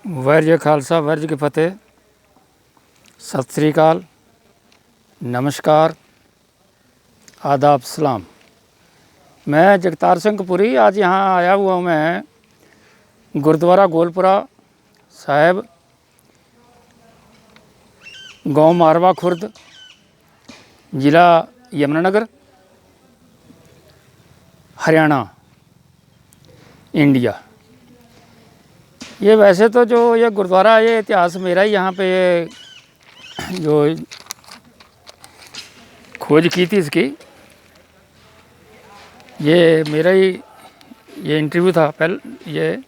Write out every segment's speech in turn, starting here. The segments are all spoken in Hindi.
वाहिगुरू जी खालसा वाहिगुरू जी की फतेह। सत श्री अकाल, नमस्कार, आदाब, सलाम। मैं जगतार सिंह कपूरी आज यहाँ आया हुआ हूँ। मैं गुरुद्वारा गोलपुरा साहिब, गांव मारवा खुर्द, ज़िला यमुनानगर, हरियाणा, इंडिया। ये वैसे तो जो ये गुरुद्वारा है, ये इतिहास मेरा ही यहाँ पे जो खोज की थी इसकी, ये मेरा ही ये इंटरव्यू था पहले, ये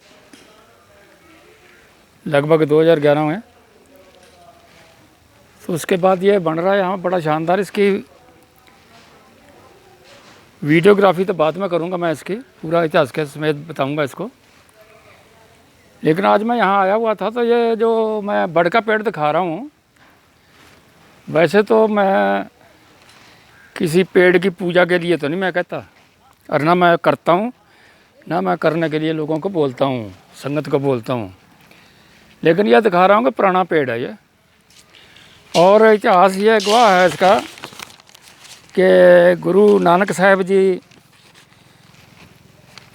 लगभग 2011 में। तो उसके बाद ये बन रहा है यहाँ बड़ा शानदार। इसकी वीडियोग्राफी तो बाद में करूँगा, मैं इसकी पूरा इतिहास के समेत बताऊँगा इसको। लेकिन आज मैं यहाँ आया हुआ था तो ये जो मैं बड़ का पेड़ दिखा रहा हूँ, वैसे तो मैं किसी पेड़ की पूजा के लिए तो नहीं मैं कहता, और ना मैं करता हूँ, ना मैं करने के लिए लोगों को बोलता हूँ, संगत को बोलता हूँ। लेकिन यह दिखा रहा हूँ कि पुराना पेड़ है ये, और इतिहास ये गवाह है इसका कि गुरु नानक साहब जी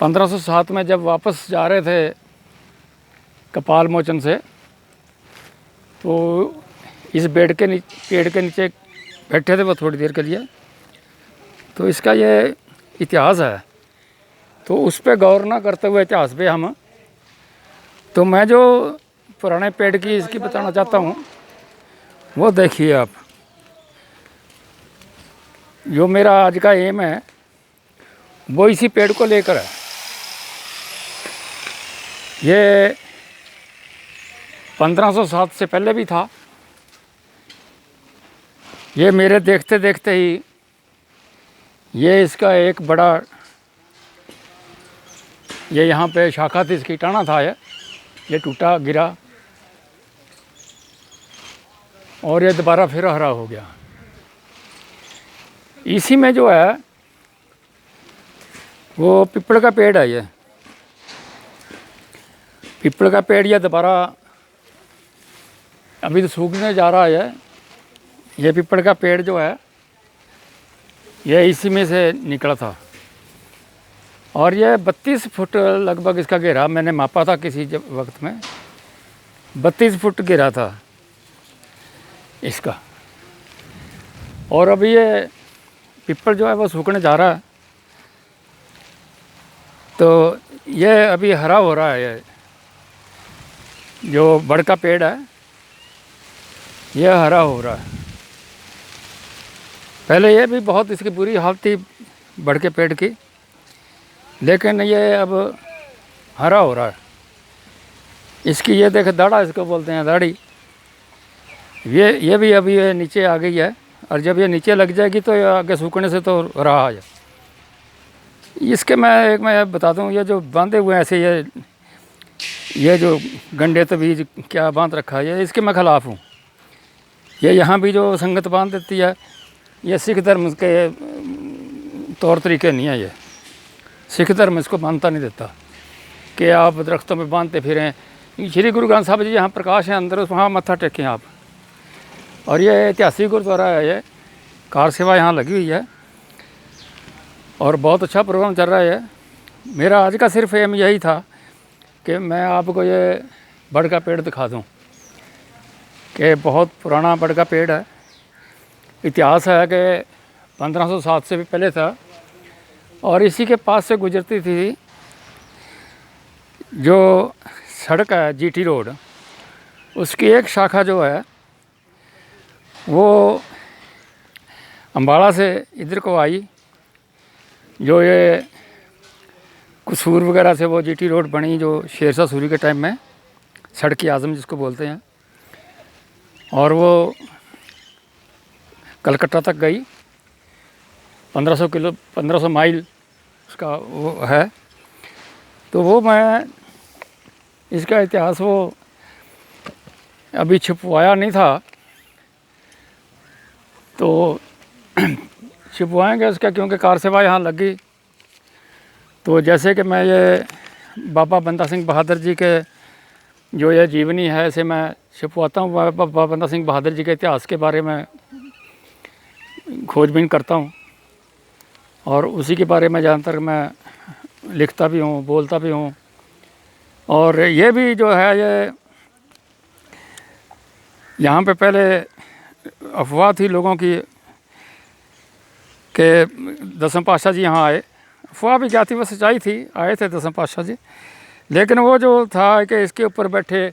1507 में जब वापस जा रहे थे कपाल मोचन से, तो इस पेड़ के नीचे बैठे थे वो थोड़ी देर के लिए। तो इसका ये इतिहास है, तो उस पर गौर ना करते हुए इतिहास पे हम, तो मैं जो पुराने पेड़ की इसकी बताना चाहता हूँ वो देखिए आप। जो मेरा आज का एम है वो इसी पेड़ को लेकर है। ये 1507 से पहले भी था। ये मेरे देखते देखते ही ये इसका एक बड़ा, ये यहाँ पे शाखा थी इसकी, टाना था ये टूटा गिरा और ये दोबारा फिर हरा हो गया। इसी में जो है वो पीपल का पेड़ है। ये पीपल का पेड़ ये दोबारा अभी तो सूखने जा रहा है। ये पीपल का पेड़ जो है ये इसी में से निकला था, और ये 32 फुट लगभग इसका घेरा मैंने मापा था किसी वक्त में, 32 फुट घेरा था इसका। और अभी ये पीपल जो है वो सूखने जा रहा है, तो ये अभी हरा हो रहा है। ये जो बड़ का पेड़ है ये हरा हो रहा है। पहले ये भी बहुत इसकी बुरी हालत थी बड़ के पेड़ की, लेकिन ये अब हरा हो रहा है। इसकी ये देख दाढ़ा इसको बोलते हैं, दाढ़ी, ये भी अभी ये नीचे आ गई है, और जब ये नीचे लग जाएगी तो ये आगे सूखने से तो रहा है। इसके मैं बता दूं, ये जो बांधे हुए हैं ऐसे ये जो गंडे तवीज क्या बांध रखा है, ये इसके मैं ख़िलाफ़ हूँ। ये यहाँ भी जो संगत बांध देती है, ये सिख धर्म के तौर तरीके नहीं है। ये सिख धर्म इसको मानता नहीं देता कि आप दरख्तों में बांधते फिरें। श्री गुरु ग्रंथ साहब जी यहाँ प्रकाश है अंदर, वहाँ मत्था टेकें आप। और ये ऐतिहासिक गुरुद्वारा है, ये कार सेवा यहाँ लगी हुई है और बहुत अच्छा प्रोग्राम चल रहा है। मेरा आज का सिर्फ एम यही था कि मैं आपको ये बड़ का पेड़ दिखा दूँ कि बहुत पुराना बड़ का पेड़ है। इतिहास है कि 1507 से भी पहले था, और इसी के पास से गुजरती थी जो सड़क है जीटी रोड, उसकी एक शाखा जो है वो अम्बाड़ा से इधर को आई। जो ये कसूर वगैरह से वो जीटी रोड बनी, जो शेरशाह सूरी के टाइम में, सड़क आज़म जिसको बोलते हैं, और वो कलकत्ता तक गई। 1500 माइल उसका वो है। तो वो मैं इसका इतिहास वो अभी छुपवाया नहीं था, तो छुपवाएंगे उसका, क्योंकि कार सेवा यहाँ लग गई। तो जैसे कि मैं ये बाबा बंदा सिंह बहादुर जी के जो ये जीवनी है इसे मैं छपवाता हूँ। बाबा बंदा सिंह बहादुर जी के इतिहास के बारे में खोजबीन करता हूँ और उसी के बारे में ज़्यादातर मैं लिखता भी हूँ, बोलता भी हूँ। और ये भी जो है ये यहाँ पे पहले अफवाह थी लोगों की कि दसम पातशाह जी यहाँ आए। अफवाह भी क्या थी, वो सच्चाई थी, आए थे दसम पातशाह जी। लेकिन वो जो था कि इसके ऊपर बैठे,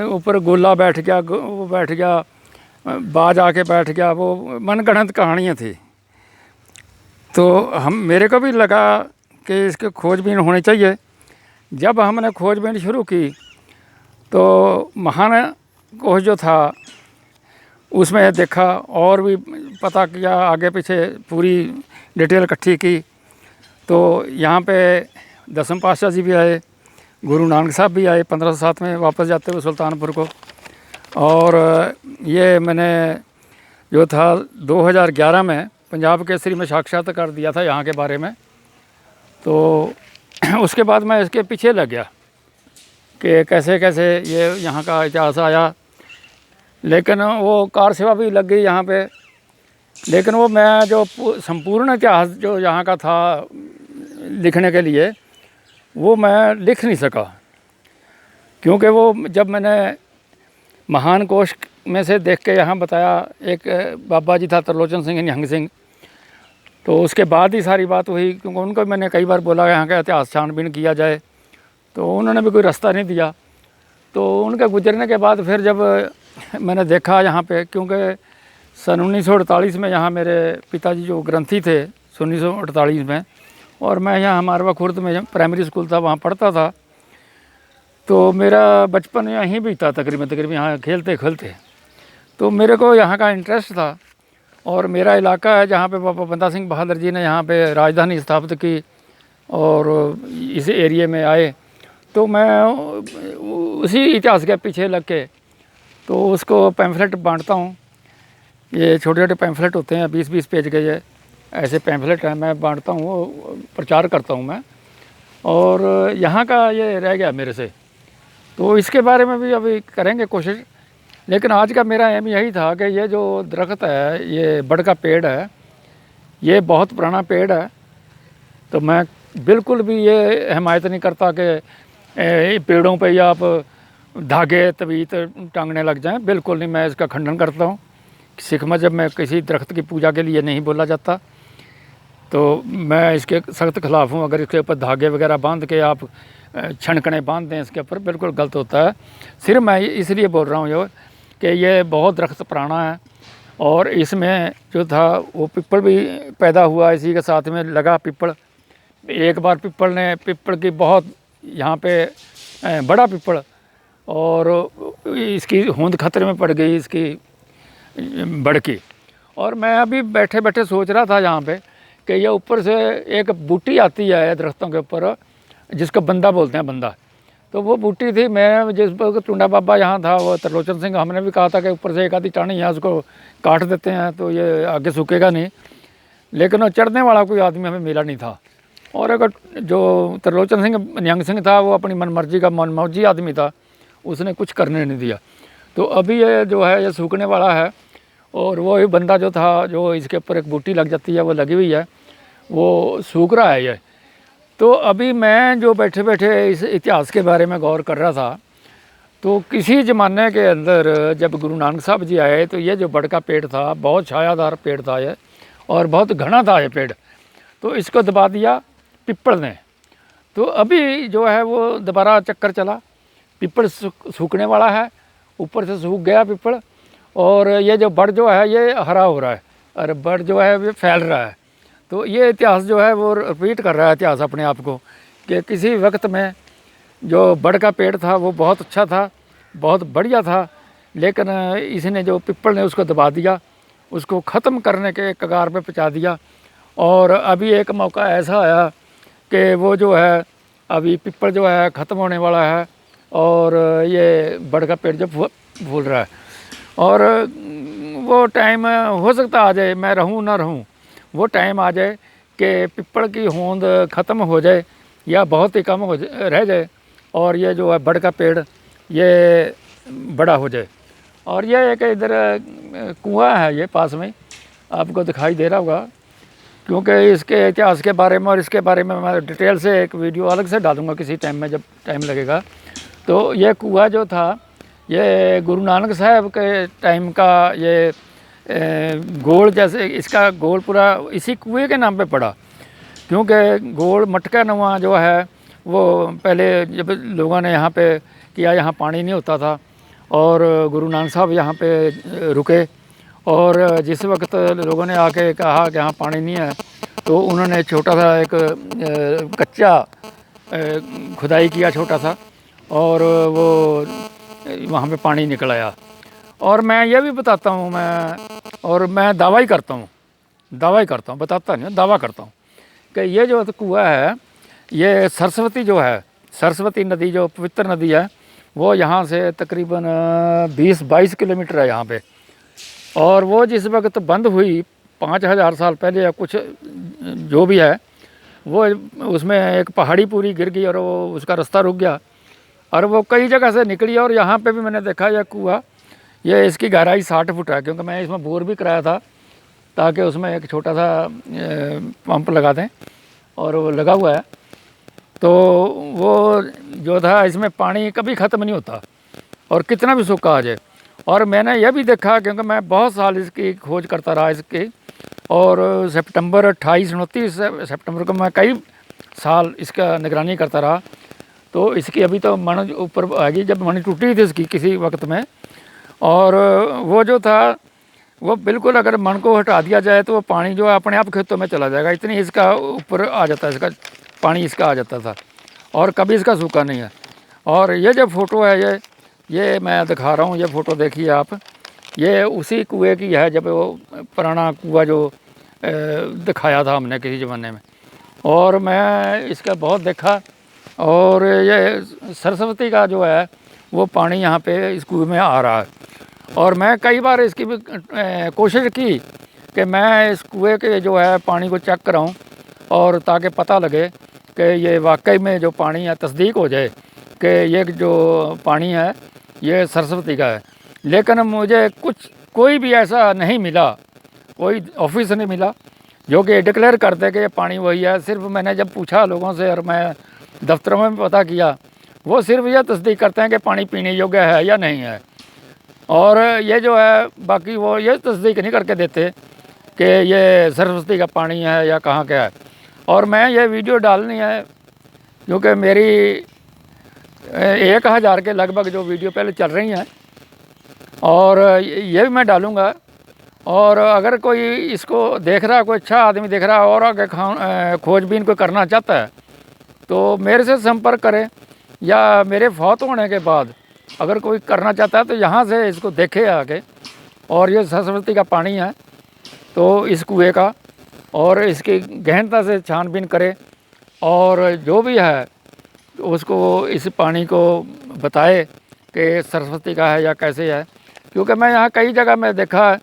ऊपर गोला बैठ गया, वो बैठ गया, बाज आके बैठ गया, वो मनगढ़ंत कहानियाँ थी। तो मेरे को भी लगा कि इसके खोजबीन होनी चाहिए। जब हमने खोजबीन शुरू की तो महान कोश जो था उसमें देखा और भी पता किया, आगे पीछे पूरी डिटेल इकट्ठी की। तो यहाँ पे दसम पातशाह जी भी आए, गुरु नानक साहब भी आए 1507 में वापस जाते हुए सुल्तानपुर को। और ये मैंने जो था 2011 में पंजाब केसरी में साक्षात्कार दिया था यहाँ के बारे में। तो उसके बाद मैं इसके पीछे लग गया कि कैसे कैसे ये यहाँ का इतिहास आया। लेकिन वो कार सेवा भी लग गई यहाँ पे। लेकिन वो मैं जो संपूर्ण इतिहास जो यहाँ का था लिखने के लिए, वो मैं लिख नहीं सका, क्योंकि वो जब मैंने महान कोश में से देख के यहाँ बताया, एक बाबा जी था त्रिलोचन सिंह निहंग सिंह, तो उसके बाद ही सारी बात हुई। क्योंकि उनको मैंने कई बार बोला यहाँ का इतिहास छानबीन किया जाए, तो उन्होंने भी कोई रास्ता नहीं दिया। तो उनके गुजरने के बाद फिर जब मैंने देखा यहाँ पे, क्योंकि सन 1948 में यहाँ मेरे पिताजी जो ग्रंथी थे 1948 में, और मैं यहाँ मारवा खुर्द में प्राइमरी स्कूल था वहाँ पढ़ता था। तो मेरा बचपन यहीं भी था तकरीबन यहाँ खेलते खेलते। तो मेरे को यहाँ का इंटरेस्ट था। और मेरा इलाका है जहाँ पे बाबा बंदा सिंह बहादुर जी ने यहाँ पे राजधानी स्थापित की और इस एरिए में आए। तो मैं उसी इतिहास के पीछे लग के तो उसको पैम्फलेट बांटता हूँ। ये छोटे छोटे पैम्फलेट होते हैं 20-20 पेज के, ये ऐसे पैम्फलेट हैं, मैं बांटता हूँ, वो प्रचार करता हूँ मैं। और यहाँ का ये रह गया मेरे से, तो इसके बारे में भी अभी करेंगे कोशिश। लेकिन आज का मेरा एम यही था कि ये जो दरख्त है, ये बड़ का पेड़ है, ये बहुत पुराना पेड़ है। तो मैं बिल्कुल भी ये हिमायत नहीं करता कि पेड़ों पे या आप धागे तवीत टांगने लग जाएं, बिल्कुल नहीं। मैं इसका खंडन करता हूँ। सिख मज़हब में किसी दरख्त की पूजा के लिए नहीं बोला जाता, तो मैं इसके सख्त खिलाफ़ हूँ। अगर इसके ऊपर धागे वगैरह बांध के आप छनकने बांध दें इसके ऊपर, बिल्कुल गलत होता है। सिर्फ मैं इसलिए बोल रहा हूँ ये कि ये बहुत दरख्त पुराना है और इसमें जो था वो पिपल भी पैदा हुआ, इसी के साथ में लगा पिपल। एक बार पिपल की बहुत यहाँ पे बड़ा पिपल, और इसकी होंद खतरे में पड़ गई इसकी बड़ की। और मैं अभी बैठे बैठे सोच रहा था यहाँ पे कि ये ऊपर से एक बूटी आती है दरख्तों के ऊपर, जिसको बंदा बोलते हैं, बंदा। तो वो बूटी थी, मैं जिस पर टुंडा बाबा यहाँ था, वो त्रिलोचन सिंह, हमने भी कहा था कि ऊपर से एक आधी टाणी है, उसको काट देते हैं तो ये आगे सूखेगा नहीं। लेकिन वो चढ़ने वाला कोई आदमी हमें मिला नहीं था। और अगर जो त्रिलोचन सिंह निहंग सिंह था, वो अपनी मनमर्जी का मनमौजी आदमी था, उसने कुछ करने नहीं दिया। तो अभी ये जो है ये सूखने वाला है। और वो ही बंदा जो था, जो इसके ऊपर एक बूटी लग जाती है, वो लगी हुई है, वो सूख रहा है ये। तो अभी मैं जो बैठे बैठे इस इतिहास के बारे में गौर कर रहा था, तो किसी ज़माने के अंदर जब गुरु नानक साहब जी आए, तो ये जो बड़ का पेड़ था, बहुत छायादार पेड़ था ये, और बहुत घना था ये पेड़। तो इसको दबा दिया पिपल ने। तो अभी जो है वो दोबारा चक्कर चला, पिपल सूखने वाला है, ऊपर से सूख गया पिपल, और ये जो बड़ जो है ये हरा हो रहा है, और बड़ जो है ये फैल रहा है। तो ये इतिहास जो है वो रिपीट कर रहा है इतिहास अपने आप को, कि किसी वक्त में जो बड़ का पेड़ था वो बहुत अच्छा था, बहुत बढ़िया था, लेकिन इसने जो पिपल ने उसको दबा दिया, उसको ख़त्म करने के कगार पे पहुंचा दिया। और अभी एक मौका ऐसा आया कि वो जो है अभी पिपल जो है ख़त्म होने वाला है, और ये बड़ का पेड़ जो फूल रहा है। और वो टाइम हो सकता आ जाए, मैं रहूं ना रहूं, वो टाइम आ जाए कि पिपल की होंद ख़त्म हो जाए या बहुत ही कम रह जाए, और ये जो है बड़ का पेड़ ये बड़ा हो जाए। और ये एक इधर कुआं है ये पास में, आपको दिखाई दे रहा होगा, क्योंकि इसके इतिहास के बारे में और इसके बारे में मैं डिटेल से एक वीडियो अलग से डालूंगा किसी टाइम में जब टाइम लगेगा। तो ये कुआं जो था ये गुरु नानक साहब के टाइम का, ये गोल जैसे इसका गोल पूरा इसी कुएं के नाम पे पड़ा, क्योंकि गोल मटका नुमा जो है वो पहले जब लोगों ने यहाँ पे किया, यहाँ पानी नहीं होता था और गुरु नानक साहब यहाँ पे रुके और जिस वक्त लोगों ने आके कहा कि यहाँ पानी नहीं है तो उन्होंने छोटा सा एक कच्चा खुदाई किया छोटा सा और वो वहाँ पे पानी निकल आया। और मैं ये भी बताता हूँ, मैं दावा ही करता हूँ, बताता नहीं, दावा करता हूँ कि ये जो कुआं है ये सरस्वती जो है, सरस्वती नदी जो पवित्र नदी है वो यहाँ से तकरीबन 20-22 किलोमीटर है यहाँ पे। और वो जिस वक्त बंद हुई 5000 साल पहले या कुछ जो भी है, वो उसमें एक पहाड़ी पूरी गिर गई और वो उसका रास्ता रुक गया और वो कई जगह से निकली। और यहाँ पे भी मैंने देखा यह कुआं, ये इसकी गहराई 60 फुट है, क्योंकि मैं इसमें बोर भी कराया था ताकि उसमें एक छोटा सा पंप लगा दें और वो लगा हुआ है। तो वो जो था इसमें पानी कभी ख़त्म नहीं होता और कितना भी सूखा आ जाए। और मैंने यह भी देखा, क्योंकि मैं बहुत साल इसकी खोज करता रहा इसकी, और सितंबर 28-29 सितंबर को मैं कई साल इसका निगरानी करता रहा। तो इसकी अभी तो मन ऊपर आएगी, जब मन टूटी थी इसकी किसी वक्त में, और वो जो था वो बिल्कुल अगर मन को हटा दिया जाए तो वो पानी जो है अपने आप खेतों में चला जाएगा, इतनी इसका ऊपर आ जाता है, इसका पानी इसका आ जाता था और कभी इसका सूखा नहीं है। और ये जो फ़ोटो है ये मैं दिखा रहा हूँ, ये फ़ोटो देखिए आप, ये उसी कुएं की है जब वो पुराना कुआं जो दिखाया था हमने किसी ज़माने में। और मैं इसका बहुत देखा और ये सरस्वती का जो है वो पानी यहाँ पे इस कुएं में आ रहा है। और मैं कई बार इसकी भी कोशिश की कि मैं इस कुएं के जो है पानी को चेक कराऊँ और ताकि पता लगे कि ये वाकई में जो पानी है, तस्दीक हो जाए कि ये जो पानी है ये सरस्वती का है। लेकिन मुझे कोई भी ऐसा नहीं मिला, कोई ऑफिस नहीं मिला जो कि डिक्लेयर कर दे कि ये पानी वही है। सिर्फ मैंने जब पूछा लोगों से और मैं दफ्तरों में पता किया, वो सिर्फ यह तस्दीक करते हैं कि पानी पीने योग्य है या नहीं है। और ये जो है बाकी वो ये तस्दीक नहीं करके देते कि ये सरस्वती का पानी है या कहाँ का है। और मैं ये वीडियो डालनी है क्योंकि मेरी 1000 के लगभग जो वीडियो पहले चल रही हैं और ये भी मैं डालूँगा। और अगर कोई इसको देख रहा है, कोई अच्छा आदमी देख रहा है और आगे खोजबीन को करना चाहता है तो मेरे से संपर्क करें, या मेरे फौत होने के बाद अगर कोई करना चाहता है तो यहाँ से इसको देखे आके। और ये सरस्वती का पानी है तो इस कुएं का, और इसकी गहनता से छानबीन करे और जो भी है उसको इस पानी को बताए कि सरस्वती का है या कैसे है। क्योंकि मैं यहाँ कई जगह में देखा है,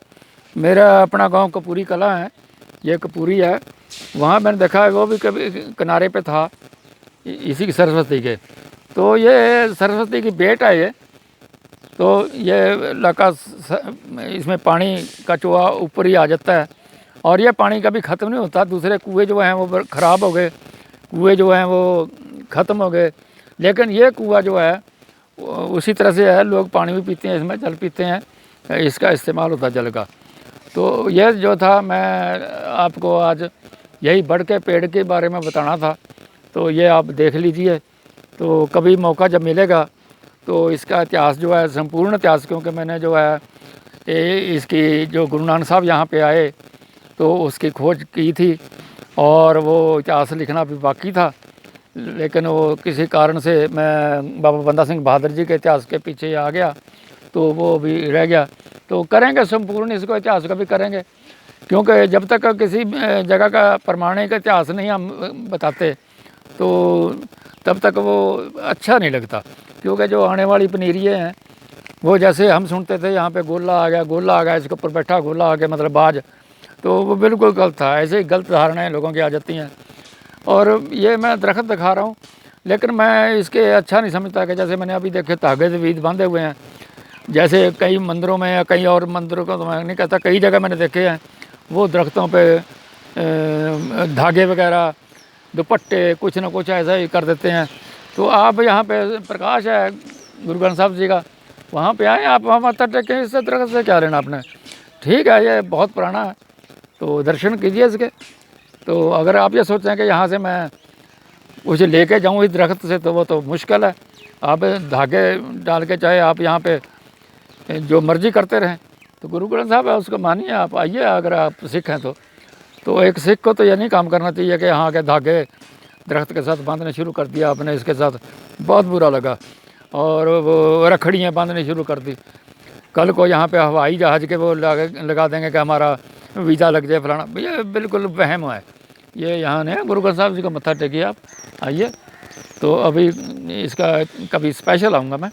मेरा अपना गांव कपूरी कला है, ये कपूरी है, वहाँ मैंने देखा है वो भी कभी किनारे पे था इसी सरस्वती के। तो ये सरस्वती की बेट है ये, तो ये इलाका इसमें पानी का चूहा ऊपर ही आ जाता है और ये पानी कभी ख़त्म नहीं होता। दूसरे कुएं जो हैं वो ख़राब हो गए, कुएं जो हैं वो ख़त्म हो गए, लेकिन ये कुआं जो है उसी तरह से है। लोग पानी भी पीते हैं, इसमें जल पीते हैं, इसका इस्तेमाल होता है जल का। तो ये जो था मैं आपको आज यही बड़ के पेड़ के बारे में बताना था, तो ये आप देख लीजिए। तो कभी मौका जब मिलेगा तो इसका इतिहास जो है, संपूर्ण इतिहास, क्योंकि मैंने जो है इसकी जो गुरु नानक साहब यहाँ पे आए तो उसकी खोज की थी और वो इतिहास लिखना भी बाकी था, लेकिन वो किसी कारण से मैं बाबा बंदा सिंह बहादुर जी के इतिहास के पीछे आ गया तो वो भी रह गया। तो करेंगे संपूर्ण इसको इतिहास का भी करेंगे, क्योंकि जब तक किसी जगह का प्रमाणिक इतिहास नहीं हम बताते तो तब तक वो अच्छा नहीं लगता। क्योंकि जो आने वाली पनीरिये हैं वो जैसे हम सुनते थे यहाँ पे गोला आ गया, इसके ऊपर बैठा गोला आ गया मतलब बाज, तो वो बिल्कुल गलत था। ऐसे ही गलत धारणाएँ लोगों की आ जाती हैं। और ये मैं दरख्त दिखा रहा हूँ, लेकिन मैं इसके अच्छा नहीं समझता कि जैसे मैंने अभी देखे धागे से बीज बांधे हुए हैं, जैसे कई मंदिरों में या कई और मंदिरों को तो मैं नहीं कहता, कई जगह मैंने देखे हैं वो दरख्तों पे धागे वगैरह दुपट्टे कुछ ना कुछ ऐसा ही कर देते हैं। तो आप यहाँ पे प्रकाश है गुरु ग्रंथ साहब जी का, वहाँ पे आए आप, वहाँ माथा टेकें, इससे दरख्त से क्या लेना आपने। ठीक है, ये बहुत पुराना है तो दर्शन कीजिए इसके। तो अगर आप ये सोचते हैं कि यहाँ से मैं उसे लेके जाऊँ इस दरख्त से, तो वो तो मुश्किल है। आप धागे डाल के चाहे आप यहाँ पे जो मर्जी करते रहें, तो गुरु ग्रंथ साहब है उसको मानिए, आप आइए अगर आप सिख हैं तो एक सिख को तो ये नहीं काम करना चाहिए कि यहाँ के धागे दरख्त के साथ बांधने शुरू कर दिया आपने, इसके साथ बहुत बुरा लगा, और वो रखड़ियाँ बांधनी शुरू कर दी। कल को यहाँ पे हवाई जहाज़ के वो लगा देंगे कि हमारा वीज़ा लग जाए फलाना, ये बिल्कुल वहम है, ये यहाँ नहीं। गुरु ग्रंथ साहब जी को मत्था टेकिए, आप आइए। तो अभी इसका कभी स्पेशल आऊँगा मैं,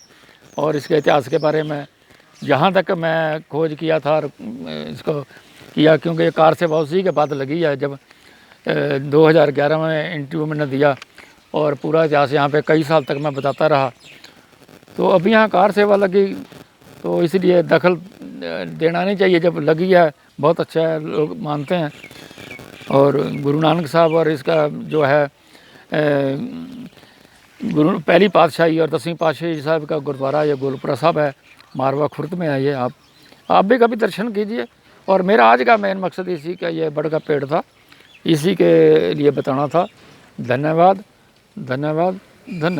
और इसके इतिहास के बारे में जहाँ तक मैं खोज किया था और इसको किया, क्योंकि ये कार सेवा उसी के बाद लगी है जब 2011 में इंटरव्यू मैंने दिया, और पूरा इतिहास यहाँ पे कई साल तक मैं बताता रहा। तो अभी यहाँ कार सेवा लगी, तो इसलिए दखल देना नहीं चाहिए, जब लगी है बहुत अच्छा है, लोग मानते हैं। और गुरु नानक साहब और इसका जो है गुरु पहली पातशाही और 10वीं पातशाही साहब का गुरुद्वारा ये गोलपुरा साहब है, मारवा खुर्द में है ये। आप भी कभी दर्शन कीजिए। और मेरा आज का मेन मकसद इसी का ये बड़ का पेड़ था, इसी के लिए बताना था। धन्यवाद धन्यवाद धन्यवाद।